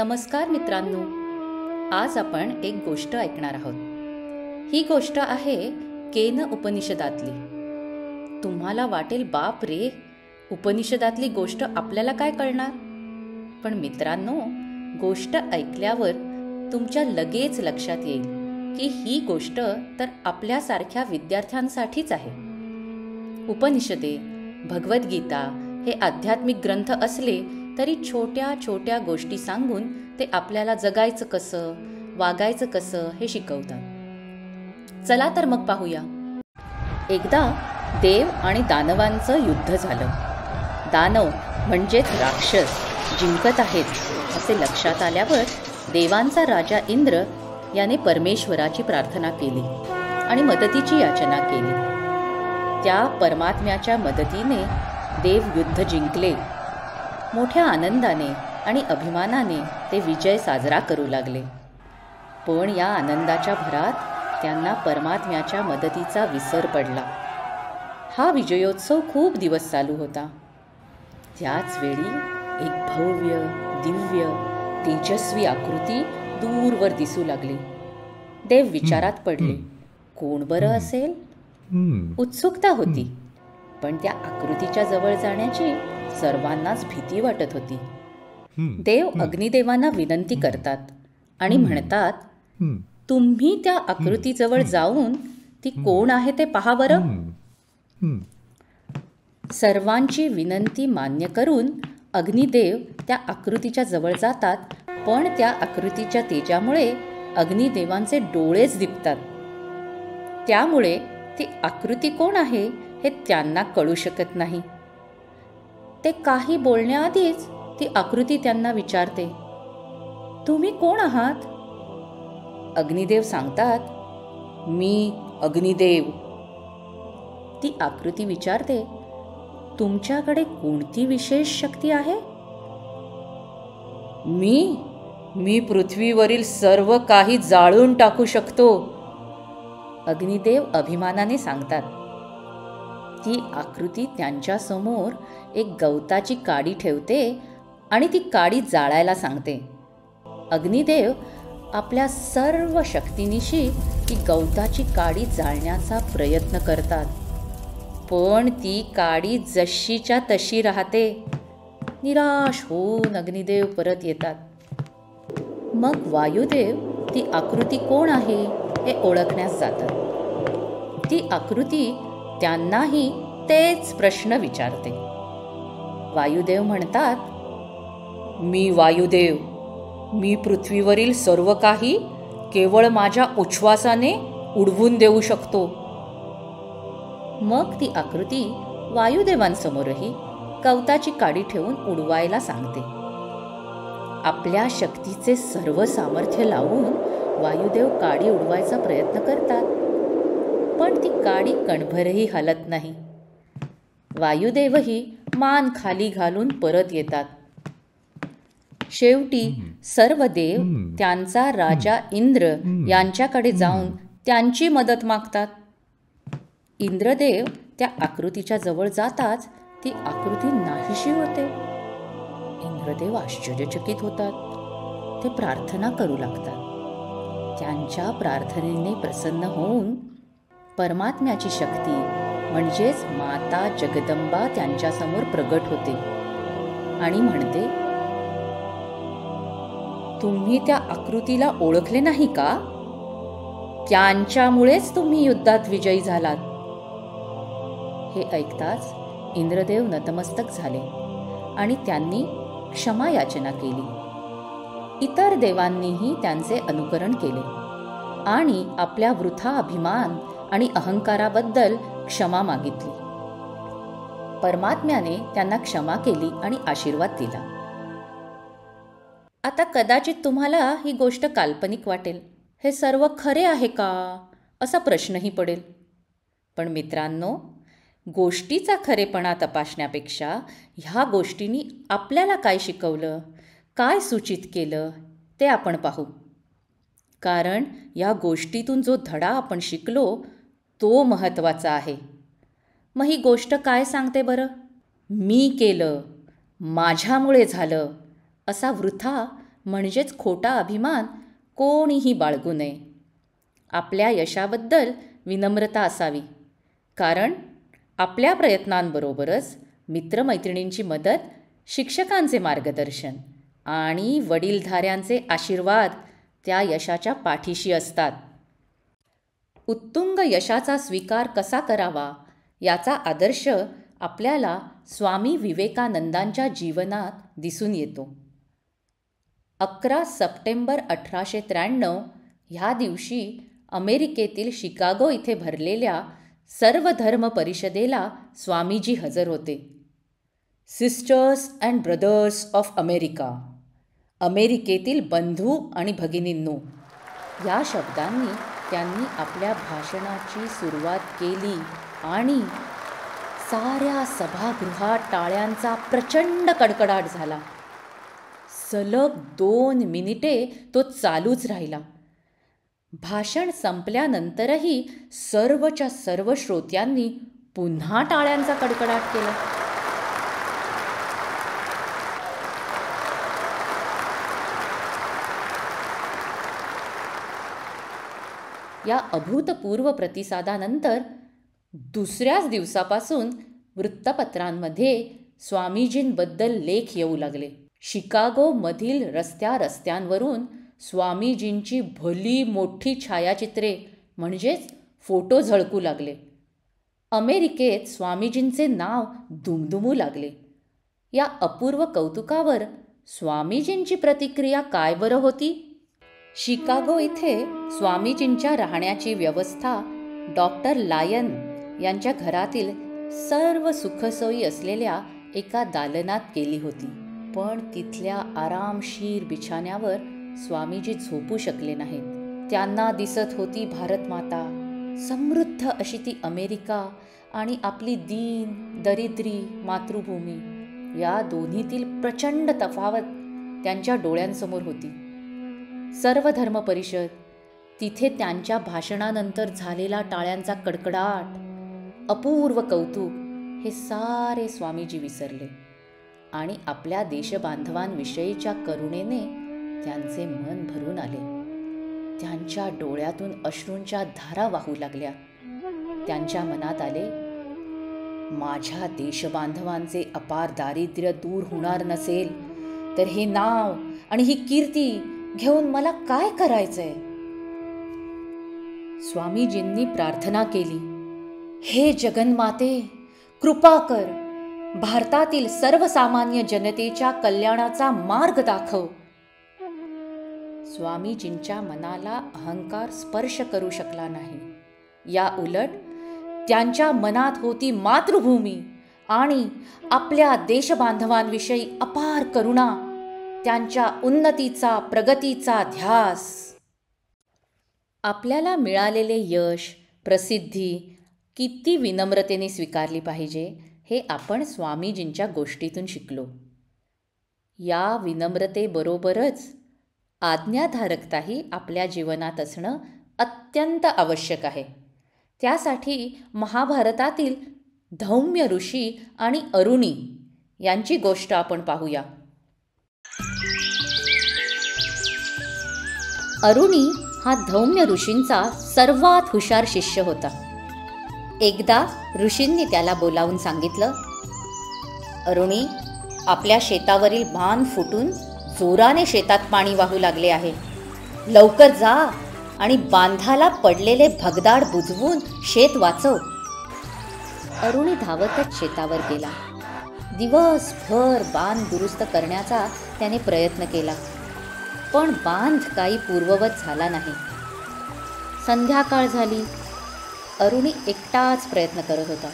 नमस्कार मित्रांनो, आज आपण एक गोष्ट ऐकणार आहोत. ही गोष्ट आहे केन उपनिषदातली. तुम्हाला वाटेल बाप रे, उपनिषदातली गोष्ट आपल्याला काय कळणार. पण मित्रांनो, गोष्ट ऐकल्यावर तुमच्या लगेच लक्षात येईल की ही गोष्ट तर आपल्यासारख्या विद्यार्थ्यांसाठीच आहे. उपनिषदे, भगवद्गीता हे आध्यात्मिक ग्रंथ असले तरी छोट्या छोट्या गोष्टी सांगून ते आपल्याला जगायचं कसं, वागायचं कसं हे शिकवतात. चला तर मग पाहूया. एकदा देव आणि दानवांचं युद्ध झालं. दानव म्हणजेच राक्षस जिंकत आहेत असे लक्षात आल्यावर देवांचा राजा इंद्र याने परमेश्वराची प्रार्थना केली आणि मदतीची याचना केली. त्या परमात्म्याच्या मदतीने देव युद्ध जिंकले. मोठ्या आनंदाने आणि अभिमानाने ते विजय साजरा करू लागले. पण या आनंदाच्या भरात त्यांना परमात्म्याच्या मदतीचा विसर पडला. हा विजयोत्सव खूप दिवस चालू होता. त्याच वेळी एक भव्य, दिव्य, तेजस्वी आकृती दूरवर दिसू लागली. देव विचारात पडले, कोण बरं असेल? उत्सुकता होती, पण त्या आकृतीच्या जवळ जाण्याची सर्वांनाच भीती वाटत होती. देव अग्निदेवांना विनंती करतात आणि म्हणतात, तुम्ही त्या आकृतीजवळ जाऊन ती कोण आहे ते पहा बरं. सर्वांची विनंती मान्य करून अग्निदेव त्या आकृतीच्या जवळ जातात. पण त्या आकृतीच्या तेजामुळे अग्निदेवांचे डोळेच दिपतात. त्यामुळे ती आकृती कोण आहे हे त्यांना कळू शकत नाही. ते काही बोलण्याआधीच ती आकृती त्यांना विचारते, तुम्ही कोण आहात? अग्निदेव सांगतात, मी अग्निदेव. ती आकृती विचारते, तुमच्याकडे कोणती विशेष शक्ती आहे? मी पृथ्वीवरील सर्व काही जाळून टाकू शकतो. अग्निदेव अभिमानाने सांगतात. ती आकृती त्यांच्या समोर एक गवताची काडी ठेवते आणि ती काडी जाळायला सांगते. अग्निदेव आपल्या सर्व शक्तीनिशी ती गवताची काडी जाळण्याचा प्रयत्न करतात. पण ती काडी जशीच्या तशी राहते. निराश होऊन अग्निदेव परत येतात. मग वायुदेव ती आकृती कोण आहे हे ओळखण्यास जातात. ती आकृती त्यांनाही तेच प्रश्न विचारते. वायुदेव म्हणतात, मी वायुदेव. मी पृथ्वीवरील सर्व काही केवळ माझ्या उच्छ्वासाने उडवून देऊ शकतो. मग ती आकृती वायुदेवांसमोरही गवताची काडी ठेवून उडवायला सांगते. आपल्या शक्तीचे सर्व सामर्थ्य लावून वायुदेव काडी उडवायचा प्रयत्न करतात. पण ती काडी कणभरही हलत नाही. वायुदेवही मान खाली घालून परत येतात. शेवटी सर्व देव त्यांचा राजा इंद्र यांच्याकडे जाऊन त्यांची मदत मागतात. इंद्रदेव त्या आकृतीच्या जवळ जाताच ती आकृती नाहीशी होते. इंद्रदेव आश्चर्यचकित होतात. ते प्रार्थना करू लागतात. त्यांच्या प्रार्थनेने प्रसन्न होऊन परमात्म्याची शक्ती म्हणजेच माता जगदंबा त्यांच्यासमोर प्रगट होते आणि म्हणते, तुम्ही त्या आकृतीला ओळखले नाही का? त्यांच्यामुळेच तुम्ही युद्धात विजयी झालात. हे ऐकताच इंद्रदेव नतमस्तक झाले आणि त्यांनी क्षमा याचना केली. इतर देवांनीही त्यांचे अनुकरण केले आणि आपल्या वृथा अभिमान आणि अहंकाराबद्दल क्षमा मागितली. परमात्म्याने त्यांना क्षमा केली आणि आशीर्वाद दिला. आता कदाचित तुम्हाला ही गोष्ट काल्पनिक वाटेल. हे सर्व खरे आहे का असा प्रश्नही पडेल. पण मित्रांनो, गोष्टीचा खरेपणा तपासण्यापेक्षा ह्या गोष्टींनी आपल्याला काय शिकवलं, काय सूचित केलं ते आपण पाहू. कारण या गोष्टीतून जो धडा आपण शिकलो तो महत्त्वाचा आहे. मग ही गोष्ट काय सांगते बरं? मी केलं, माझ्यामुळे झालं असा वृथा म्हणजेच खोटा अभिमान कोणीही बाळगू नये. आपल्या यशाबद्दल विनम्रता असावी, कारण आपल्या प्रयत्नांबरोबरच मित्रमैत्रिणींची मदत, शिक्षकांचे मार्गदर्शन आणि वडीलधाऱ्यांचे आशीर्वाद त्या यशाच्या पाठीशी असतात. उत्तुंग यशाचा स्वीकार कसा करावा याचा आदर्श आपल्याला स्वामी विवेकानंदांच्या जीवनात दिसून येतो. 11 सप्टेंबर 1893 ह्या दिवशी अमेरिकेतील शिकागो इथे भरलेल्या सर्वधर्म परिषदेला स्वामीजी हजर होते. Sisters and brothers of America, अमेरिकेतील बंधू आणि भगिनींनो, या शब्दांनी त्यांनी आपल्या भाषणाची सुरुवात केली आणि साऱ्या सभागृहात टाळ्यांचा प्रचंड कडकडाट झाला. सलग 2 मिनिटे तो चालूच राहिला. भाषण संपल्यानंतरही सर्वच्या सर्व श्रोत्यांनी पुन्हा टाळ्यांचा कडकडाट केला. या अभूतपूर्व प्रतिसादानंतर दुसऱ्याच दिवसापासून वृत्तपत्रांमध्ये स्वामीजींबद्दल लेख येऊ लागले. शिकागोमधील रस्त्यावरून स्वामीजींची भली मोठी छायाचित्रे म्हणजेच फोटो झळकू लागले. अमेरिकेत स्वामीजींचे नाव दुमदुमू लागले. या अपूर्व कौतुकावर स्वामीजींची प्रतिक्रिया काय बरं होती? शिकागो इथे स्वामीजींच्या राहण्याची व्यवस्था डॉक्टर लायन यांच्या घरातील सर्व सुखसोयी असलेल्या एका दालनात केली होती. पण तिथल्या आरामशीर बिछाण्यावर स्वामीजी झोपू शकले नाहीत. त्यांना दिसत होती भारतमाता, समृद्ध अशी ती अमेरिका आणि आपली दीन दरिद्री मातृभूमी. या दोन्हीतील प्रचंड तफावत त्यांच्या डोळ्यांसमोर होती. सर्वधर्म परिषद, तिथे त्यांच्या भाषणानंतर झालेला टाळ्यांचा कडकडाट, अपूर्व कौतुक, हे सारे स्वामीजी विसरले आणि आपल्या देशबांधवांविषयीच्या करुणेने त्यांचे मन भरून आले. त्यांच्या डोळ्यातून अश्रूंच्या धारा वाहू लागल्या. त्यांच्या मनात आले, माझ्या देशबांधवांचे अपार दारिद्र्य दूर होणार नसेल तर हे नाव आणि ही कीर्ती घेऊन मला काय करायचंय? स्वामीजींनी प्रार्थना केली, हे जगन्माते, कृपा कर, भारतातील सर्वसामान्य जनतेच्या कल्याणाचा मार्ग दाखव. स्वामीजींच्या मनाला अहंकार स्पर्श करू शकला नाही. या उलट त्यांच्या मनात होती मातृभूमी आणि आपल्या देशबांधवांविषयी अपार करुणा, त्यांच्या उन्नतीचा, प्रगतीचा ध्यास. आपल्याला मिळालेले यश, प्रसिद्धी किती विनम्रतेने स्वीकारली पाहिजे हे आपण स्वामीजींच्या गोष्टीतून शिकलो. या विनम्रतेबरोबरच आज्ञाधारकताही आपल्या जीवनात असणं अत्यंत आवश्यक आहे. त्यासाठी महाभारतातील धौम्य ऋषी आणि अरुणी यांची गोष्ट आपण पाहूया. अरुणी हा धौम्य ऋषींचा सर्वात हुशार शिष्य होता. एकदा ऋषींनी त्याला बोलावून सांगितलं, अरुणी, आपल्या शेतावरील बांध फुटून जोराने शेतात पाणी वाहू लागले आहे. लवकर जा आणि बांधाला पडलेले भगदाड बुजवून शेत वाचव. अरुणी धावतच शेतावर गेला. दिवसभर बांध दुरुस्त करण्याचा त्याने प्रयत्न केला, पण बांध काही पूर्ववत झाला नाही. संध्याकाळ झाली. अरुणी एकटाच प्रयत्न करत होता.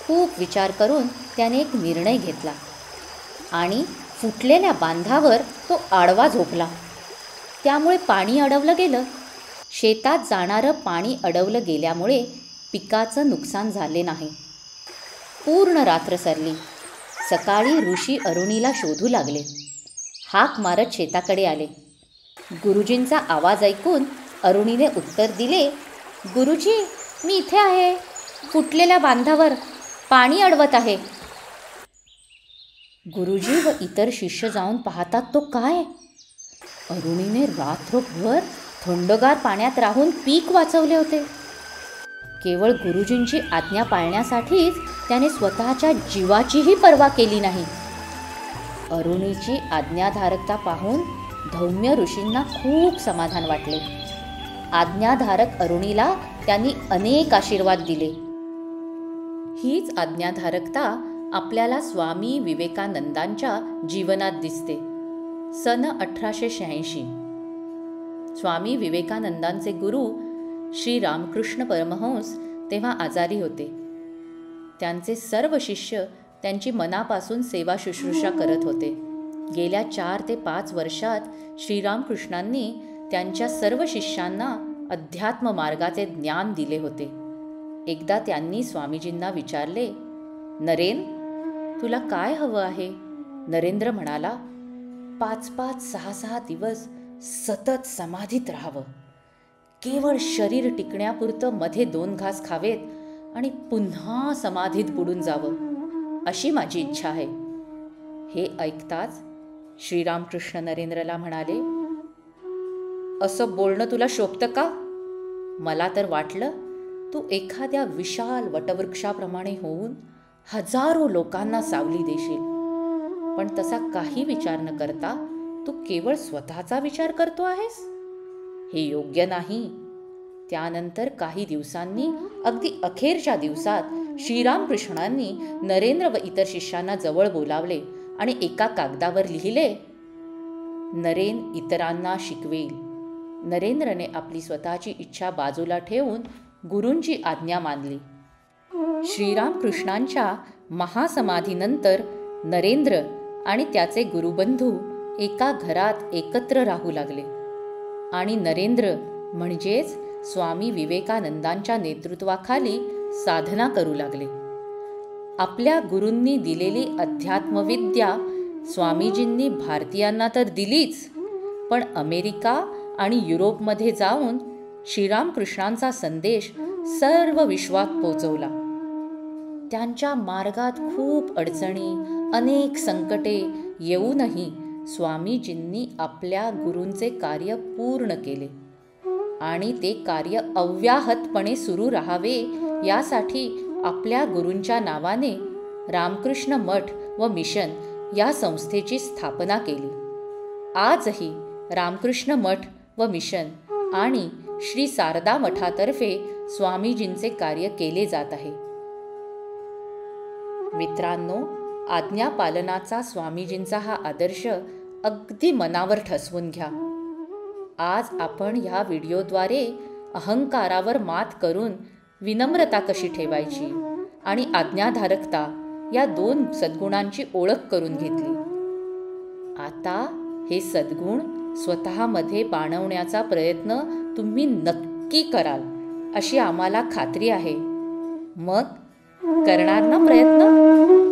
खूप विचार करून त्याने एक निर्णय घेतला आणि फुटलेल्या बांधावर तो आडवा झोपला. त्यामुळे पाणी अडवलं गेलं. शेतात जाणारं पाणी अडवलं गेल्यामुळे पिकाचं नुकसान झाले नाही. पूर्ण रात्र सरली. सकाळी ऋषी अरुणीला शोधू लागले. हाक मारत शेताकडे आले. गुरुजींचा आवाज ऐकून अरुणीने उत्तर दिले, गुरुजी, मी इथे आहे. फुटलेल्या बांधावर पाणी अडवत आहे. गुरुजी व इतर शिष्य जाऊन पाहतात तो काय? अरुणीने रात्रभर थंडगार पाण्यात राहून पीक वाचवले होते. केवळ गुरुजींची आज्ञा पाळण्यासाठीच त्याने स्वतःच्या जीवाचीही पर्वा केली नाही. अरुणीची आज्ञाधारकता पाहून धौम्य ऋषींना खूप समाधान वाटले. आज्ञाधारक अरुणीला त्यांनी अनेक आशीर्वाद दिले. हीच आज्ञाधारकता आपल्याला स्वामी विवेकानंदांच्या जीवनात दिसते. सन 1886 स्वामी विवेकानंदांचे गुरु श्री रामकृष्ण परमहंस तेव्हा आजारी होते. त्यांचे सर्व शिष्य त्यांची मनापासून सेवा शुश्रूषा करत होते. गेल्या 4 ते 5 वर्षात श्रीरामकृष्णांनी त्यांच्या सर्व शिष्यांना अध्यात्म मार्गाचे ज्ञान दिले होते. एकदा त्यांनी स्वामीजींना विचारले, नरेन, तुला काय हवं आहे? नरेंद्र म्हणाला, 5-5, 6-6 दिवस सतत समाधीत राहावं. केवळ शरीर टिकण्यापुरतं मध्ये 2 घास खावेत आणि पुन्हा समाधीत बुडून जावं, अशी माझी इच्छा आहे. हे ऐकताच श्रीरामकृष्ण नरेंद्रला म्हणाले, असं बोलणं तुला शोभतं का? मला तर वाटलं तू एखाद्या विशाल वटवृक्षाप्रमाणे होऊन हजारो लोकांना सावली देशील. पण तसा काही विचार न करता तू केवळ स्वतःचा विचार करतो आहेस. हे योग्य नाही. त्यानंतर काही दिवसांनी, अगदी अखेरच्या दिवसात श्रीरामकृष्णांनी नरेंद्र व इतर शिष्यांना जवळ बोलावले आणि एका कागदावर लिहिले, नरेन इतरांना शिकवेल. नरेंद्रने आपली स्वतःची इच्छा बाजूला ठेवून गुरूंची आज्ञा मानली. श्रीरामकृष्णांच्या महासमाधीनंतर नरेंद्र आणि त्याचे गुरुबंधू एका घरात एकत्र राहू लागले आणि नरेंद्र म्हणजेच स्वामी विवेकानंदांच्या नेतृत्वाखाली साधना करू लागले. आपल्या गुरूंनी दिलेली अध्यात्मविद्या स्वामीजींनी भारतीयांना तर दिलीच, पण अमेरिका आणि युरोपमध्ये जाऊन श्रीरामकृष्णांचा संदेश सर्व विश्वात पोचवला. त्यांच्या मार्गात खूप अडचणी, अनेक संकटे येऊनही स्वामीजींनी आपल्या गुरूंचे कार्य पूर्ण केले आणि ते कार्य अव्याहतपणे सुरू राहावे यासाठी आपल्या गुरूंच्या नावाने रामकृष्ण मठ व मिशन या संस्थेची स्थापना केली. आजही रामकृष्ण मठ व मिशन आणि श्री शारदा मठातर्फे स्वामीजींचे कार्य केले जात आहे. मित्रांनो, आज्ञापालनाचा स्वामीजींचा हा आदर्श अगदी मनावर ठसवून घ्या. आज आपण ह्या व्हिडिओद्वारे अहंकारावर मात करून विनम्रता कशी ठेवायची आणि आज्ञाधारकता या 2 सद्गुणांची ओळख करून घेतली. आता हे सद्गुण स्वतःमध्ये बाणवण्याचा प्रयत्न तुम्ही नक्की कराल अशी आम्हाला खात्री आहे. मग करणार ना प्रयत्न?